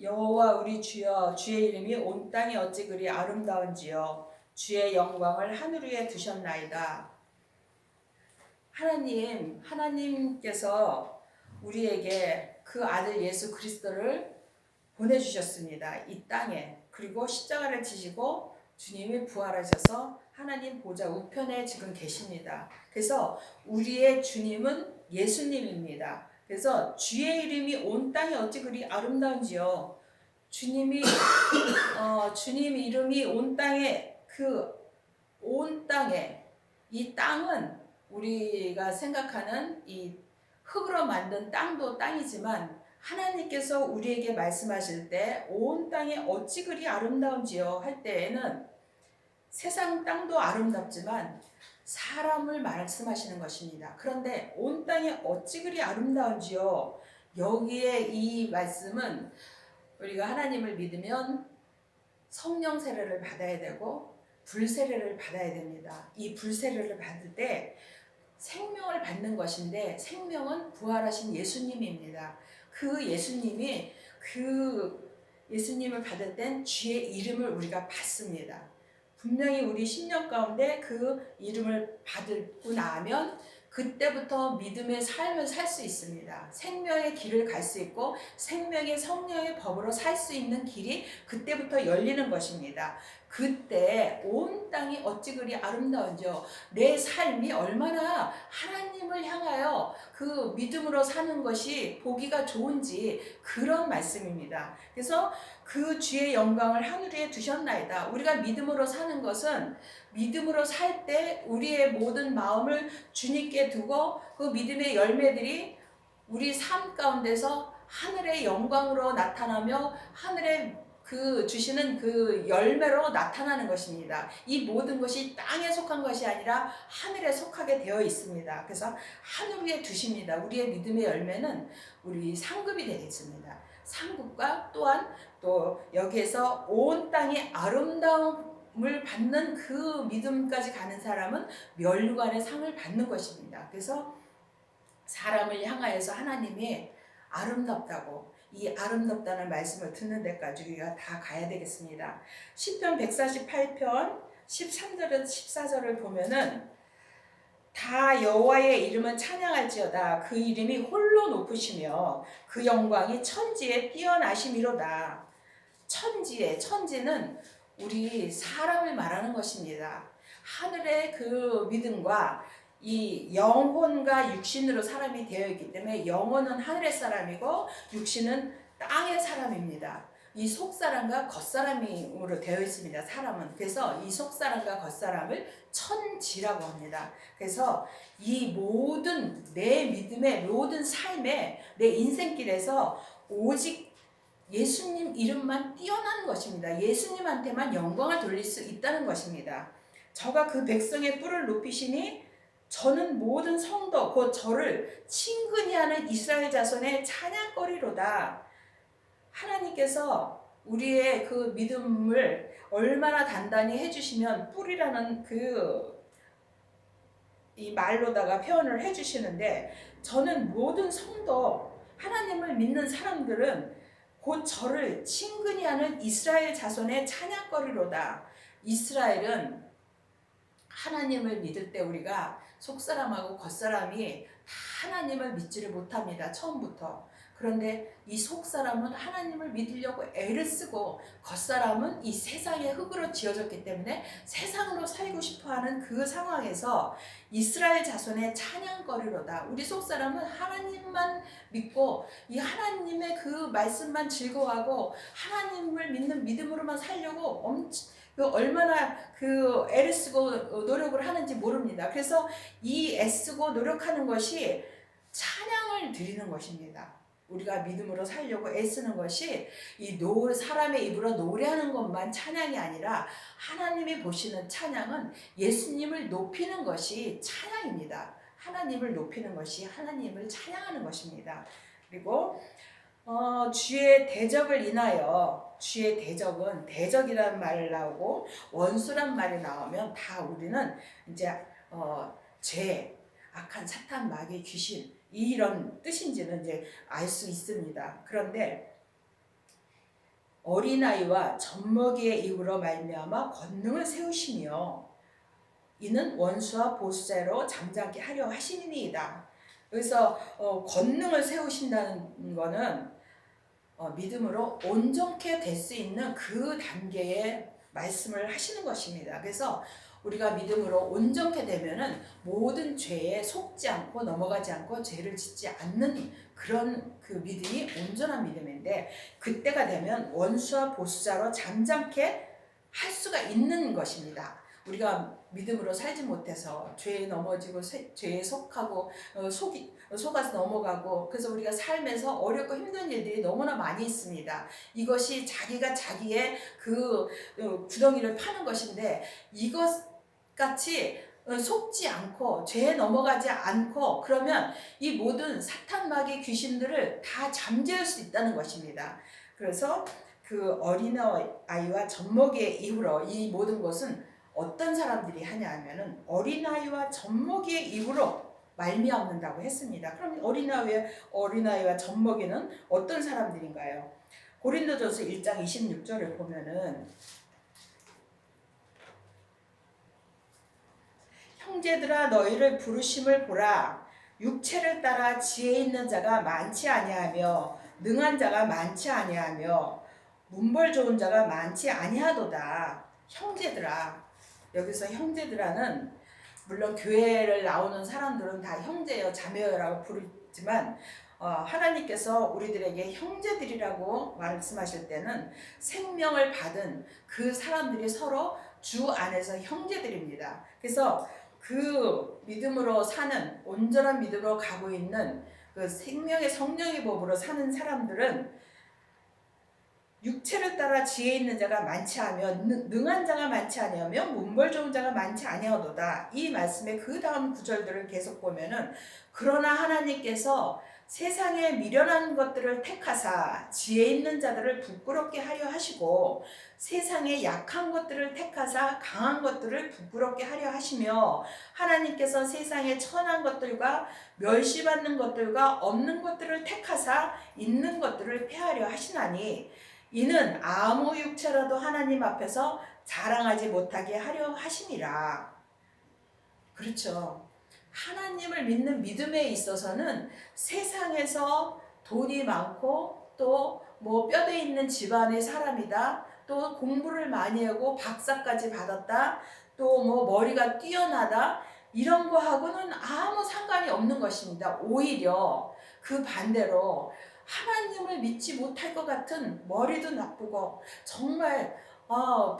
여호와 우리 주여, 주의 이름이 온 땅에 어찌 그리 아름다운지요. 주의 영광을 하늘 위에 두셨나이다. 하나님께서 우리에게 그 아들 예수 그리스도를 보내주셨습니다. 이 땅에. 그리고 십자가를 지시고 주님이 부활하셔서 하나님 보좌 우편에 지금 계십니다. 그래서 우리의 주님은 예수님입니다. 그래서 주의 이름이 온 땅에 어찌 그리 아름다운지요. 주님 이름이 온 땅에, 온 땅에, 이 땅은 우리가 생각하는 이 흙으로 만든 땅도 땅이지만 하나님께서 우리에게 말씀하실 때 온 땅에 어찌 그리 아름다운지요 할 때에는 세상 땅도 아름답지만 사람을 말씀하시는 것입니다. 그런데 온 땅에 어찌 그리 아름다운지요, 여기에 이 말씀은 우리가 하나님을 믿으면 성령 세례를 받아야 되고 불세례를 받아야 됩니다. 이 불세례를 받을 때 생명을 받는 것인데 생명은 부활하신 예수님입니다. 그 예수님을 받을 땐 주의 이름을 우리가 받습니다. 분명히 우리 심령 가운데 그 이름을 받고 나면 그때부터 믿음의 삶을 살 수 있습니다. 생명의 길을 갈 수 있고 생명의 성령의 법으로 살 수 있는 길이 그때부터 열리는 것입니다. 그때 온 땅이 어찌 그리 아름다운지요. 내 삶이 얼마나 하나님을 향하여 그 믿음으로 사는 것이 보기가 좋은지, 그런 말씀입니다. 그래서 그 주의 영광을 하늘 위에 두셨나이다. 우리가 믿음으로 사는 것은, 믿음으로 살 때 우리의 모든 마음을 주님께 두고 그 믿음의 열매들이 우리 삶 가운데서 하늘의 영광으로 나타나며 하늘의 주시는 그 열매로 나타나는 것입니다. 이 모든 것이 땅에 속한 것이 아니라 하늘에 속하게 되어 있습니다. 그래서 하늘 위에 두십니다. 우리의 믿음의 열매는 우리 상급이 되겠습니다. 상급과 또한 또 여기에서 온 땅이 아름다움을 받는 그 믿음까지 가는 사람은 면류관의 상을 받는 것입니다. 그래서 사람을 향하여서 하나님이 아름답다고, 이 아름답다는 말씀을 듣는 데까지 우리가 다 가야 되겠습니다. 시편 148편 13절에서 14절을 보면은 다 여호와의 이름은 찬양할지어다. 그 이름이 홀로 높으시며 그 영광이 천지에 뛰어나심이로다. 천지는 우리 사람을 말하는 것입니다. 하늘의 그 믿음과 이 영혼과 육신으로 사람이 되어 있기 때문에 영혼은 하늘의 사람이고 육신은 땅의 사람입니다. 이 속사람과 겉사람으로 되어 있습니다. 사람은. 그래서 이 속사람과 겉사람을 천지라고 합니다. 그래서 이 모든 내 믿음의 모든 삶의 내 인생길에서 오직 예수님 이름만 뛰어나는 것입니다. 예수님한테만 영광을 돌릴 수 있다는 것입니다. 저가 그 백성의 뿔을 높이시니 저는 모든 성도 곧 저를 친근히 하는 이스라엘 자손의 찬양거리로다. 하나님께서 우리의 그 믿음을 얼마나 단단히 해주시면 뿔이라는 이 말로다가 표현을 해주시는데, 저는 모든 성도, 하나님을 믿는 사람들은 곧 저를 친근히 하는 이스라엘 자손의 찬양거리로다. 이스라엘은 하나님을 믿을 때 우리가 속사람하고 겉사람이 다 하나님을 믿지를 못합니다. 처음부터. 그런데 이 속사람은 하나님을 믿으려고 애를 쓰고 겉사람은 이 세상의 흙으로 지어졌기 때문에 세상으로 살고 싶어하는 그 상황에서 이스라엘 자손의 찬양거리로다. 우리 속사람은 하나님만 믿고 이 하나님의 그 말씀만 즐거워하고 하나님을 믿는 믿음으로만 살려고 얼마나 애를 쓰고 노력을 하는지 모릅니다. 그래서 이 애쓰고 노력하는 것이 찬양을 드리는 것입니다. 우리가 믿음으로 살려고 애쓰는 것이 사람의 입으로 노래하는 것만 찬양이 아니라 하나님이 보시는 찬양은 예수님을 높이는 것이 찬양입니다. 하나님을 높이는 것이 하나님을 찬양하는 것입니다. 그리고 주의 대적을 인하여, 주의 대적은 대적이라는 말이 나오고 원수란 말이 나오면 다 우리는 이제 죄, 악한 사탄, 마귀, 귀신 이런 뜻인지는 이제 알 수 있습니다. 그런데 어린아이와 젖먹이의 입으로 말미암아 권능을 세우시며 이는 원수와 보수자로 잠잠케 하려 하시니이다. 그래서 권능을 세우신다는 거는 믿음으로 온전케 될 수 있는 그 단계의 말씀을 하시는 것입니다. 그래서 우리가 믿음으로 온전케 되면은 모든 죄에 속지 않고 넘어가지 않고 죄를 짓지 않는 그런 그 믿음이 온전한 믿음인데, 그때가 되면 원수와 보수자로 잠잠케 할 수가 있는 것입니다. 우리가 믿음으로 살지 못해서 죄에 넘어지고 죄에 속하고 속아서 넘어가고, 그래서 우리가 삶에서 어렵고 힘든 일들이 너무나 많이 있습니다. 이것이 자기가 자기의 그 구덩이를 파는 것인데, 이것 같이 속지 않고 죄에 넘어가지 않고 그러면 이 모든 사탄마귀 귀신들을 다 잠재울 수 있다는 것입니다. 그래서 그 어린아이와 젖먹이의 입으로, 이 모든 것은 어떤 사람들이 하냐 하면은 어린아이와 젖먹이의 입으로 말미암는다고 했습니다. 그럼 어린아이와 젖먹이는 어떤 사람들인가요? 고린도전서 1장 26절을 보면은 형제들아 너희를 부르심을 보라. 육체를 따라 지혜 있는 자가 많지 아니하며 능한 자가 많지 아니하며 문벌 좋은 자가 많지 아니하도다. 형제들아. 여기서 형제들아는 물론 교회를 나오는 사람들은 다 형제여 자매여라고 부르지만 하나님께서 우리들에게 형제들이라고 말씀하실 때는 생명을 받은 그 사람들이 서로 주 안에서 형제들입니다. 그래서 그 믿음으로 사는, 온전한 믿음으로 가고 있는 그 생명의 성령의 법으로 사는 사람들은 육체를 따라 지혜 있는 자가 많지 아니하며 능한 자가 많지 아니하며 문벌 좋은 자가 많지 아니하도다. 이 말씀의 그 다음 구절들을 계속 보면은 그러나 하나님께서 세상에 미련한 것들을 택하사 지혜 있는 자들을 부끄럽게 하려 하시고 세상에 약한 것들을 택하사 강한 것들을 부끄럽게 하려 하시며 하나님께서 세상에 천한 것들과 멸시받는 것들과 없는 것들을 택하사 있는 것들을 폐하려 하시나니 이는 아무 육체라도 하나님 앞에서 자랑하지 못하게 하려 하심이라. 그렇죠. 하나님을 믿는 믿음에 있어서는 세상에서 돈이 많고 또 뭐 뼈대 있는 집안의 사람이다, 또 공부를 많이 하고 박사까지 받았다, 또 뭐 머리가 뛰어나다, 이런 거하고는 아무 상관이 없는 것입니다. 오히려 그 반대로 하나님을 믿지 못할 것 같은 머리도 나쁘고 정말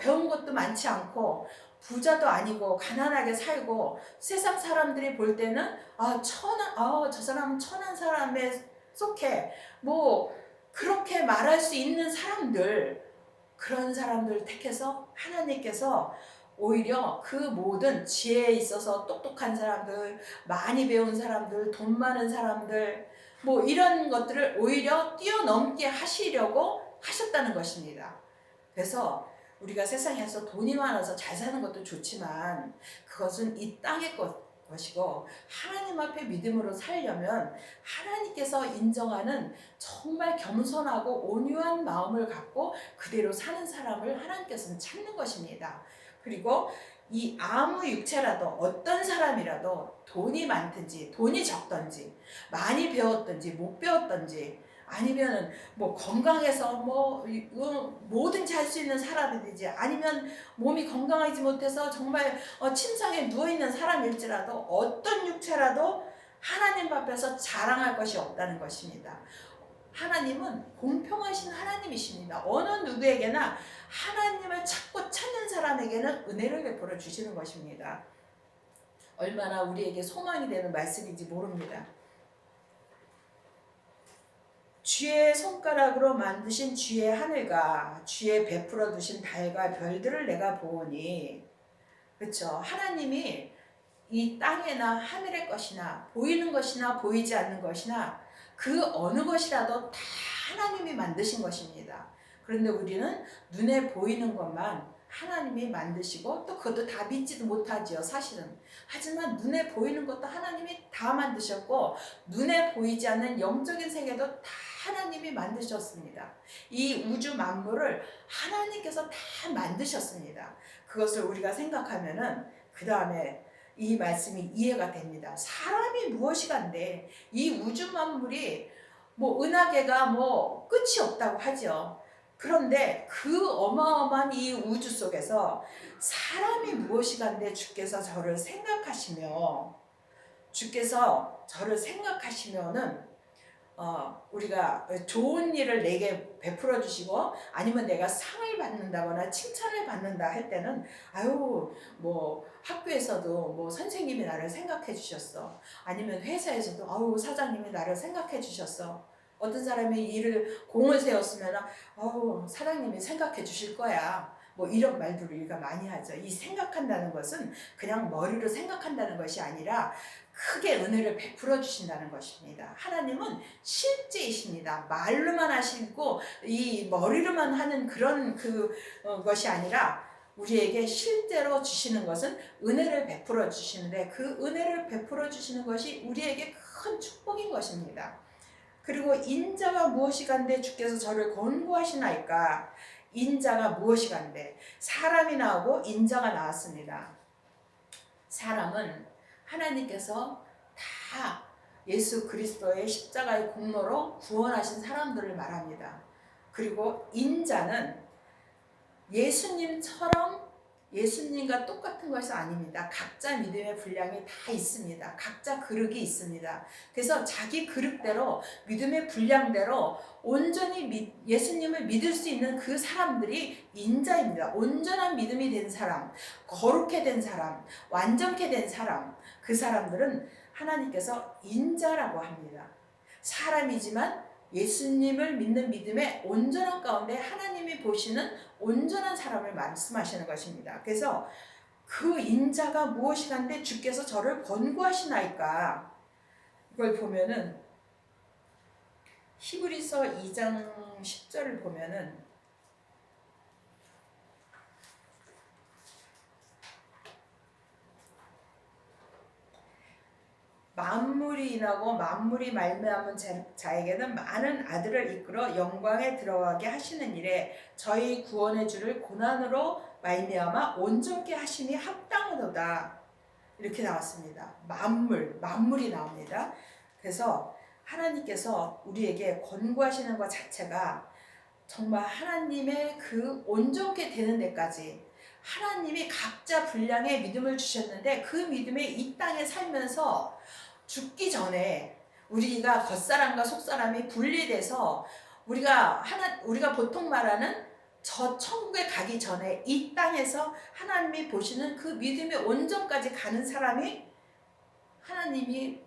배운 것도 많지 않고 부자도 아니고 가난하게 살고 세상 사람들이 볼 때는 저 사람은 천한 사람에 속해, 뭐 그렇게 말할 수 있는 사람들, 그런 사람들을 택해서 하나님께서 오히려 그 모든 지혜에 있어서 똑똑한 사람들, 많이 배운 사람들, 돈 많은 사람들, 뭐 이런 것들을 오히려 뛰어넘게 하시려고 하셨다는 것입니다. 그래서 우리가 세상에서 돈이 많아서 잘 사는 것도 좋지만 그것은 이 땅의 것이고, 하나님 앞에 믿음으로 살려면 하나님께서 인정하는 정말 겸손하고 온유한 마음을 갖고 그대로 사는 사람을 하나님께서는 찾는 것입니다. 그리고 이 아무 육체라도 어떤 사람이라도 돈이 많든지 돈이 적든지 많이 배웠든지 못 배웠든지 아니면 뭐 건강해서 뭐 뭐든지 할 수 있는 사람이든지 아니면 몸이 건강하지 못해서 정말 침상에 누워있는 사람일지라도 어떤 육체라도 하나님 앞에서 자랑할 것이 없다는 것입니다. 하나님은 공평하신 하나님이십니다. 어느 누구에게나 하나님을 찾는 사람에게는 은혜를 베풀어 주시는 것입니다. 얼마나 우리에게 소망이 되는 말씀인지 모릅니다. 주의 손가락으로 만드신 주의 하늘과 주의 베풀어 두신 달과 별들을 내가 보오니, 그렇죠. 하나님이 이 땅에나 하늘의 것이나 보이는 것이나 보이지 않는 것이나 그 어느 것이라도 다 하나님이 만드신 것입니다. 그런데 우리는 눈에 보이는 것만 하나님이 만드시고 또 그것도 다 믿지도 못하지요, 사실은. 하지만 눈에 보이는 것도 하나님이 다 만드셨고 눈에 보이지 않는 영적인 세계도 다 하나님이 만드셨습니다. 이 우주 만물을 하나님께서 다 만드셨습니다. 그것을 우리가 생각하면은 그 다음에 이 말씀이 이해가 됩니다. 사람이 무엇이간데 이 우주 만물이 뭐 은하계가 뭐 끝이 없다고 하죠. 그런데 그 어마어마한 이 우주 속에서 사람이 무엇이간데 주께서 저를 생각하시며 주께서 저를 생각하시면은 우리가 좋은 일을 내게 베풀어 주시고 아니면 내가 상을 받는다거나 칭찬을 받는다 할 때는 아유 뭐 학교에서도 뭐 선생님이 나를 생각해 주셨어. 아니면 회사에서도 아유 사장님이 나를 생각해 주셨어. 어떤 사람이 일을 공을 세웠으면 아유 사장님이 생각해 주실 거야. 뭐 이런 말들을 우리가 많이 하죠. 이 생각한다는 것은 그냥 머리로 생각한다는 것이 아니라 크게 은혜를 베풀어 주신다는 것입니다. 하나님은 실제이십니다. 말로만 하시고 이 머리로만 하는 그런 것이 아니라 우리에게 실제로 주시는 것은 은혜를 베풀어 주시는데 그 은혜를 베풀어 주시는 것이 우리에게 큰 축복인 것입니다. 그리고 인자가 무엇이간데 주께서 저를 권고하시나이까. 인자가 무엇이간데 사람이 나오고 인자가 나왔습니다. 사람은 하나님께서 다 예수 그리스도의 십자가의 공로로 구원하신 사람들을 말합니다. 그리고 인자는 예수님과 똑같은 것이 아닙니다. 각자 믿음의 분량이 다 있습니다. 각자 그릇이 있습니다. 그래서 자기 그릇대로 믿음의 분량대로 온전히 예수님을 믿을 수 있는 그 사람들이 인자입니다. 온전한 믿음이 된 사람, 거룩해 된 사람, 완전케 된 사람, 그 사람들은 하나님께서 인자라고 합니다. 사람이지만 예수님을 믿는 믿음의 온전한 가운데 하나님이 보시는 온전한 사람을 말씀하시는 것입니다. 그래서 그 인자가 무엇이간데 주께서 저를 권고하시나이까. 이걸 보면은 히브리서 2장 10절을 보면은 만물이 인하고 만물이 말미암은 자에게는 많은 아들을 이끌어 영광에 들어가게 하시는 일에 저희 구원의 주를 고난으로 말미암아 온전케 하심이 합당하도다. 이렇게 나왔습니다. 만물이 나옵니다. 그래서 하나님께서 우리에게 권고하시는 것 자체가 정말 하나님의 그 온전케 되는 데까지 하나님이 각자 분량의 믿음을 주셨는데 그 믿음에 이 땅에 살면서 죽기 전에 우리가 겉사람과 속사람이 분리돼서 우리가 보통 말하는 저 천국에 가기 전에 이 땅에서 하나님이 보시는 그 믿음의 온전까지 가는 사람이 하나님의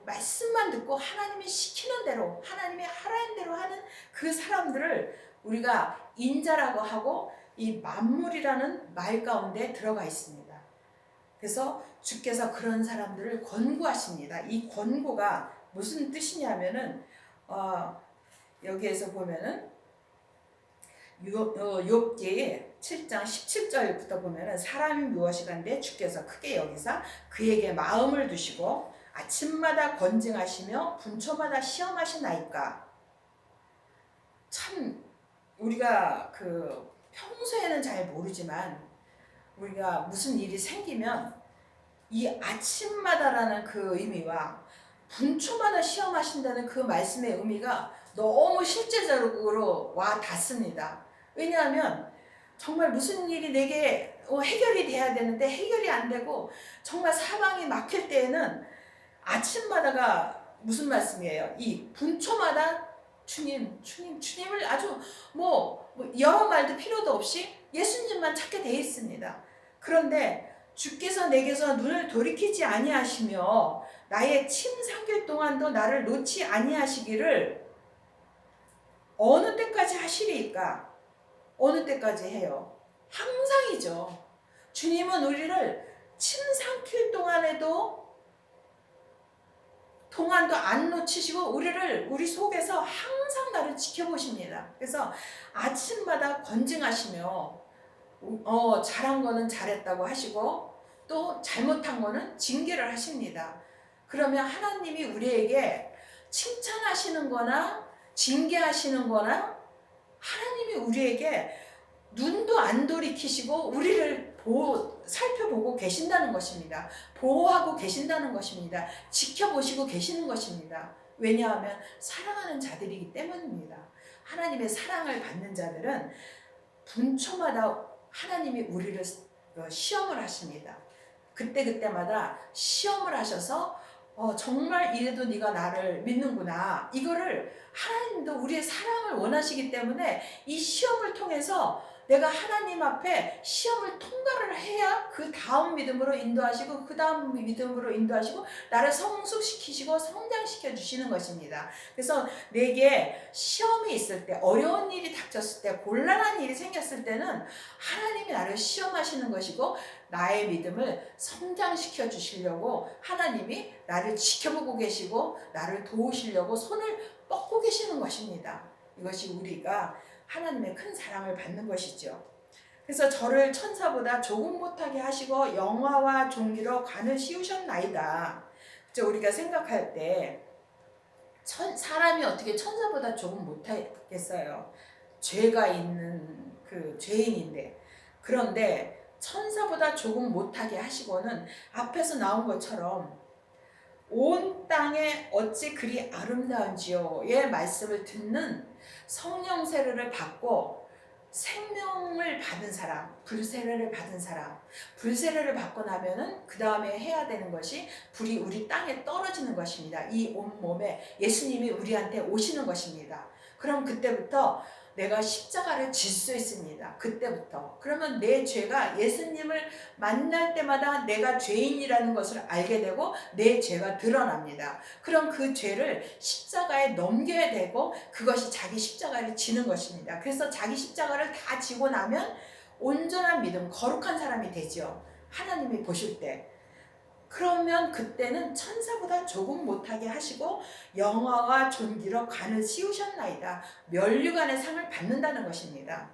말씀만 듣고 하나님이 시키는 대로 하나님이 하라는 대로 하는 그 사람들을 우리가 인자라고 하고 이 만물이라는 말 가운데 들어가 있습니다. 그래서 주께서 그런 사람들을 권고하십니다. 이 권고가 무슨 뜻이냐면은 여기에서 보면은 욥기 7장 17절부터 보면은 사람이 무엇이간데 주께서 크게 여기사 그에게 마음을 두시고 아침마다 권징하시며 분초마다 시험하시나이까. 참 우리가 평소에는 잘 모르지만 우리가 무슨 일이 생기면 이 아침마다라는 그 의미와 분초마다 시험하신다는 그 말씀의 의미가 너무 실제적으로 와 닿습니다. 왜냐하면 정말 무슨 일이 내게 해결이 돼야 되는데 해결이 안 되고 정말 사방이 막힐 때에는 아침마다가 무슨 말씀이에요? 이 분초마다 주님을 아주 여러 말도 필요도 없이 예수님만 찾게 돼 있습니다. 그런데 주께서 내게서 눈을 돌이키지 아니하시며 나의 침 삼킬 동안도 나를 놓지 아니하시기를 어느 때까지 하시리까? 어느 때까지 해요? 항상이죠. 주님은 우리를 침 삼킬 동안도 안 놓치시고 우리 속에서 항상 나를 지켜보십니다. 그래서 아침마다 권징하시며 잘한 거는 잘했다고 하시고 또 잘못한 거는 징계를 하십니다. 그러면 하나님이 우리에게 칭찬하시는 거나 징계하시는 거나 하나님이 우리에게 눈도 안 돌이키시고 우리를 살펴보고 계신다는 것입니다. 보호하고 계신다는 것입니다. 지켜보시고 계시는 것입니다. 왜냐하면 사랑하는 자들이기 때문입니다. 하나님의 사랑을 받는 자들은 분초마다 하나님이 우리를 시험을 하십니다. 그때마다 시험을 하셔서 정말 이래도 네가 나를 믿는구나. 이거를 하나님도 우리의 사랑을 원하시기 때문에 이 시험을 통해서 내가 하나님 앞에 시험을 통과를 해야 그 다음 믿음으로 인도하시고 그 다음 믿음으로 인도하시고 나를 성숙시키시고 성장시켜 주시는 것입니다. 그래서 내게 시험이 있을 때, 어려운 일이 닥쳤을 때, 곤란한 일이 생겼을 때는 하나님이 나를 시험하시는 것이고 나의 믿음을 성장시켜 주시려고 하나님이 나를 지켜보고 계시고 나를 도우시려고 손을 뻗고 계시는 것입니다. 이것이 우리가 하나님의 큰 사랑을 받는 것이죠. 그래서 저를 천사보다 조금 못하게 하시고 영화와 종기로 관을 씌우셨나이다. 우리가 생각할 때 사람이 어떻게 천사보다 조금 못하겠어요. 죄가 있는 그 죄인인데. 그런데 천사보다 조금 못하게 하시고는 앞에서 나온 것처럼 온 땅에 어찌 그리 아름다운지요의 말씀을 듣는 성령 세례를 받고 생명을 받은 사람, 불세례를 받은 사람, 불세례를 받고 나면은 그 다음에 해야 되는 것이 불이 우리 땅에 떨어지는 것입니다. 이 온몸에 예수님이 우리한테 오시는 것입니다. 그럼 그때부터 내가 십자가를 질 수 있습니다. 그때부터. 그러면 내 죄가 예수님을 만날 때마다 내가 죄인이라는 것을 알게 되고 내 죄가 드러납니다. 그럼 그 죄를 십자가에 넘겨야 되고 그것이 자기 십자가를 지는 것입니다. 그래서 자기 십자가를 다 지고 나면 온전한 믿음, 거룩한 사람이 되죠. 하나님이 보실 때. 그러면 그때는 천사보다 조금 못하게 하시고 영화와 존귀로 관을 씌우셨나이다. 면류관의 상을 받는다는 것입니다.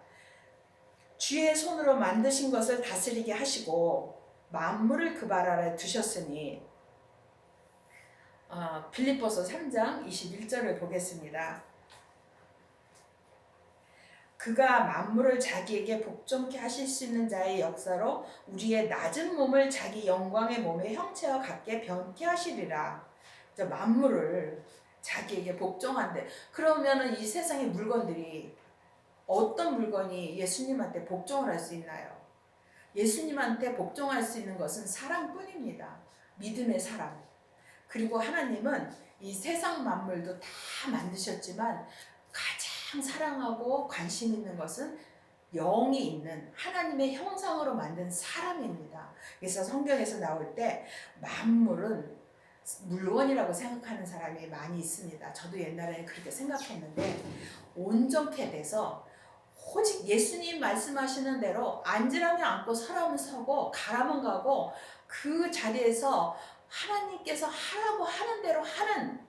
주의 손으로 만드신 것을 다스리게 하시고 만물을 그 발 아래 두셨으니 빌립보서 3장 21절을 보겠습니다. 그가 만물을 자기에게 복종케 하실 수 있는 자의 역사로 우리의 낮은 몸을 자기 영광의 몸의 형체와 같게 변케 하시리라. 만물을 자기에게 복종한대. 그러면은 이 세상의 물건들이 어떤 물건이 예수님한테 복종을 할 수 있나요? 예수님한테 복종할 수 있는 것은 사랑뿐입니다. 믿음의 사랑. 그리고 하나님은 이 세상 만물도 다 만드셨지만 가장 사랑하고 관심 있는 것은 영이 있는 하나님의 형상으로 만든 사람입니다. 그래서 성경에서 나올 때 만물은 물건이라고 생각하는 사람이 많이 있습니다. 저도 옛날에 그렇게 생각했는데 온전케 돼서 오직 예수님 말씀하시는 대로 앉으라면 앉고 서라면 서고 가라면 가고 그 자리에서 하나님께서 하라고 하는 대로 하는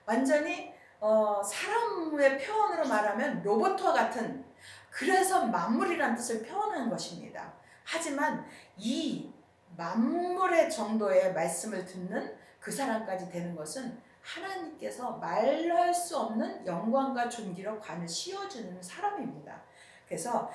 완전히 사람의 표현으로 말하면 로봇과 같은 그래서 만물이라는 뜻을 표현하는 것입니다. 하지만 이 만물의 정도의 말씀을 듣는 그 사람까지 되는 것은 하나님께서 말로 할 수 없는 영광과 존귀로 관을 씌워주는 사람입니다. 그래서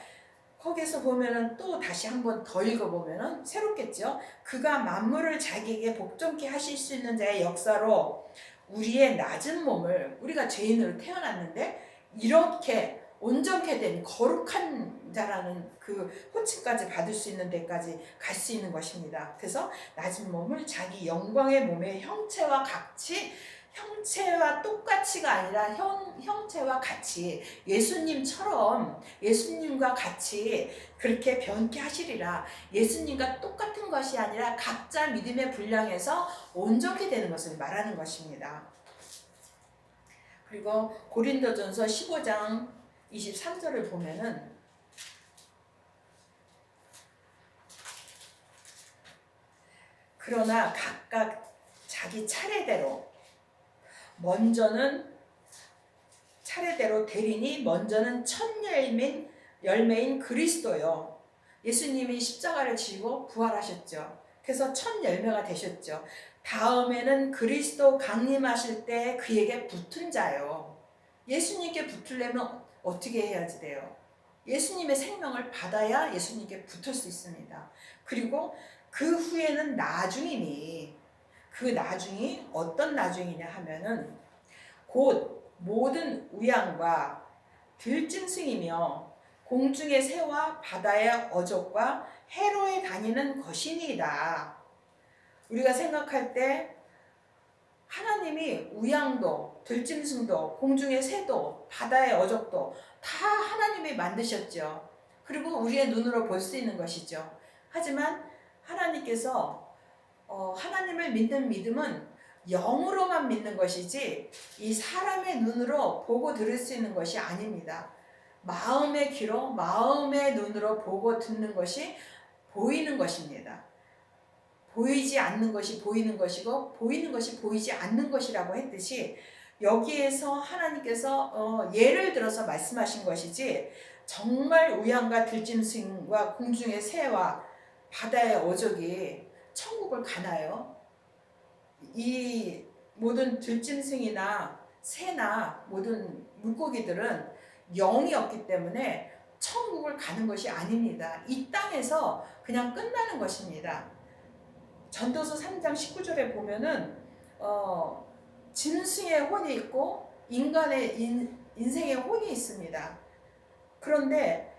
거기서 보면은 또 다시 한번 더 읽어보면은 새롭겠죠. 그가 만물을 자기에게 복종케 하실 수 있는 자의 역사로 우리의 낮은 몸을 우리가 죄인으로 태어났는데 이렇게 온전케 된 거룩한 자라는 그 호칭까지 받을 수 있는 데까지 갈 수 있는 것입니다. 그래서 낮은 몸을 자기 영광의 몸의 형체와 같이 형체와 똑같이가 아니라 형체와 같이 예수님처럼 예수님과 같이 그렇게 변케 하시리라. 예수님과 똑같은 것이 아니라 각자 믿음의 분량에서 온전케 되는 것을 말하는 것입니다. 그리고 고린도전서 15장 23절을 보면은 그러나 각각 자기 차례대로 먼저는 차례대로 되리니 먼저는 첫 열매인 그리스도요. 예수님이 십자가를 지고 부활하셨죠. 그래서 첫 열매가 되셨죠. 다음에는 그리스도 강림하실 때 그에게 붙은 자요. 예수님께 붙으려면 어떻게 해야지 돼요? 예수님의 생명을 받아야 예수님께 붙을 수 있습니다. 그리고 그 후에는 나중이니, 그 나중이 어떤 나중이냐 하면은 곧 모든 우양과 들짐승이며 공중의 새와 바다의 어족과 해로에 다니는 것이니이다. 우리가 생각할 때 하나님이 우양도, 들짐승도, 공중의 새도, 바다의 어족도 다 하나님이 만드셨죠. 그리고 우리의 눈으로 볼 수 있는 것이죠. 하지만 하나님께서 하나님을 믿는 믿음은 영으로만 믿는 것이지 이 사람의 눈으로 보고 들을 수 있는 것이 아닙니다. 마음의 귀로, 마음의 눈으로 보고 듣는 것이 보이는 것입니다. 보이지 않는 것이 보이는 것이고 보이는 것이 보이지 않는 것이라고 했듯이 여기에서 하나님께서 예를 들어서 말씀하신 것이지 정말 우양과 들짐승과 공중의 새와 바다의 어족이 천국을 가나요? 이 모든 들짐승이나 새나 모든 물고기들은 영이 없기 때문에 천국을 가는 것이 아닙니다. 이 땅에서 그냥 끝나는 것입니다. 전도서 3장 19절에 보면은 짐승의 혼이 있고 인간의 인생의 혼이 있습니다. 그런데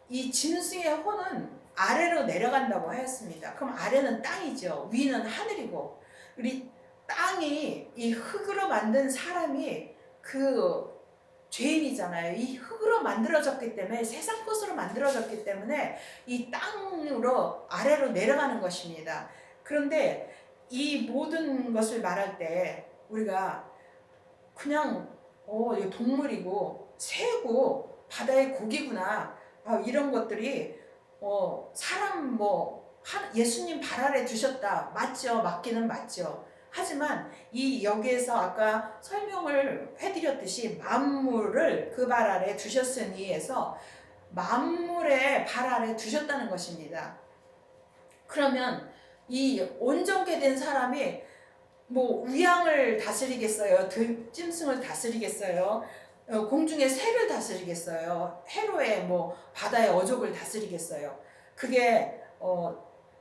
이 짐승의 혼은 아래로 내려간다고 하였습니다. 그럼 아래는 땅이죠. 위는 하늘이고 우리 땅이 이 흙으로 만든 사람이 그 죄인이잖아요. 이 흙으로 만들어졌기 때문에 세상 것으로 만들어졌기 때문에 이 땅으로 아래로 내려가는 것입니다. 그런데 이 모든 것을 말할 때 우리가 그냥 이거 동물이고 새고 바다의 고기구나 이런 것들이 사람 예수님 발 아래 두셨다 맞죠? 맞기는 맞죠. 하지만 이 여기에서 아까 설명을 해드렸듯이 만물을 그 발 아래 두셨으니 해서 만물의 발 아래 두셨다는 것입니다. 그러면 이 온전케 된 사람이 우양을 다스리겠어요? 들짐승을 다스리겠어요? 공중의 새를 다스리겠어요? 해로의 바다의 어족을 다스리겠어요? 그게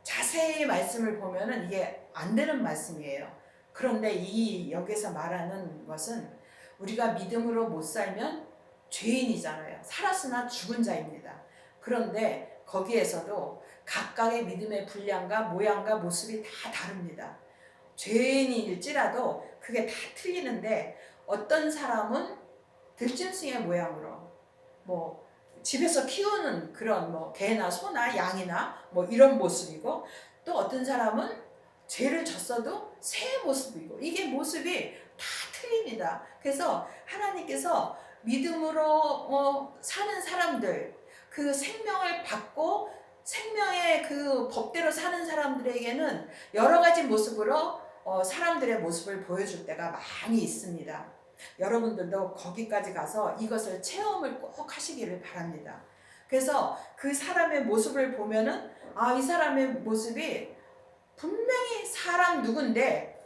자세히 말씀을 보면은 이게 안 되는 말씀이에요. 그런데 이 여기서 말하는 것은 우리가 믿음으로 못 살면 죄인이잖아요. 살았으나 죽은 자입니다. 그런데 거기에서도 각각의 믿음의 분량과 모양과 모습이 다 다릅니다. 죄인일지라도 그게 다 틀리는데 어떤 사람은 들짐승의 모양으로 집에서 키우는 그런 개나 소나 양이나 이런 모습이고 또 어떤 사람은 죄를 졌어도 새의 모습이고 이게 모습이 다 틀립니다. 그래서 하나님께서 믿음으로 사는 사람들 그 생명을 받고 생명의 그 법대로 사는 사람들에게는 여러 가지 모습으로 사람들의 모습을 보여줄 때가 많이 있습니다. 여러분들도 거기까지 가서 이것을 체험을 꼭 하시기를 바랍니다. 그래서 그 사람의 모습을 보면은 이 사람의 모습이 분명히 사람 누군데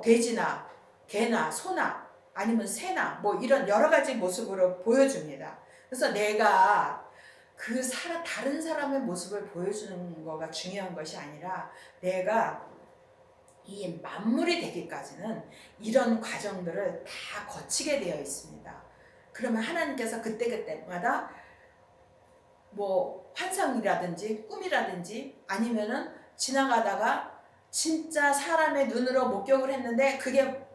돼지나 개나 소나 아니면 새나 이런 여러 가지 모습으로 보여줍니다. 그래서 내가 다른 사람의 모습을 보여주는 거가 중요한 것이 아니라 내가 이 만물이 되기까지는 이런 과정들을 다 거치게 되어 있습니다. 그러면 하나님께서 그때그때마다 환상이라든지 꿈이라든지 아니면은 지나가다가 진짜 사람의 눈으로 목격을 했는데 그게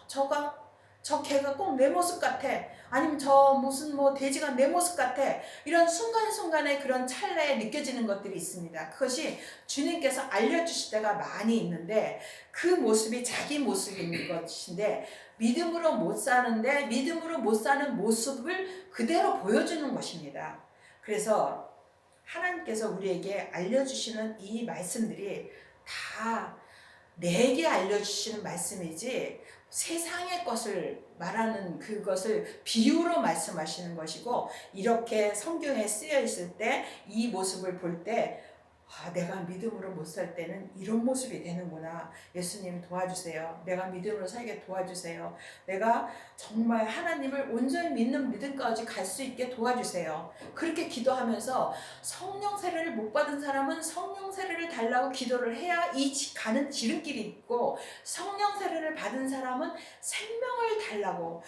저 개가 꼭 내 모습 같아. 아니면 저 무슨 돼지가 내 모습 같아. 이런 순간순간에 그런 찰나에 느껴지는 것들이 있습니다. 그것이 주님께서 알려주실 때가 많이 있는데 그 모습이 자기 모습인 것인데 믿음으로 못 사는데 믿음으로 못 사는 모습을 그대로 보여주는 것입니다. 그래서 하나님께서 우리에게 알려주시는 이 말씀들이 다 내게 알려주시는 말씀이지 세상의 것을 말하는 그것을 비유로 말씀하시는 것이고 이렇게 성경에 쓰여 있을 때 이 모습을 볼 때 내가 믿음으로 못 살 때는 이런 모습이 되는구나. 예수님 도와주세요. 내가 믿음으로 살게 도와주세요. 내가 정말 하나님을 온전히 믿는 믿음까지 갈 수 있게 도와주세요. 그렇게 기도하면서 성령 세례를 못 받은 사람은 성령 세례를 달라고 기도를 해야 가는 지름길이 있고, 성령 세례를 받은 사람은 생명을 달라고,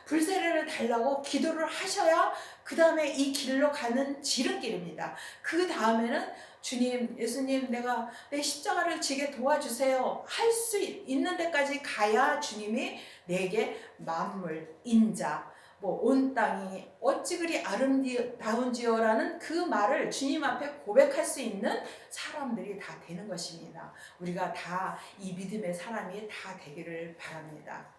불세례를 달라고 기도를 하셔야 그 다음에 이 길로 가는 지름길입니다. 그 다음에는 주님, 예수님, 내가 내 십자가를 지게 도와주세요. 할 수 있는 데까지 가야 주님이 내게 만물, 인자, 온 땅이 어찌 그리 아름다운지요라는 그 말을 주님 앞에 고백할 수 있는 사람들이 다 되는 것입니다. 우리가 다 이 믿음의 사람이 다 되기를 바랍니다.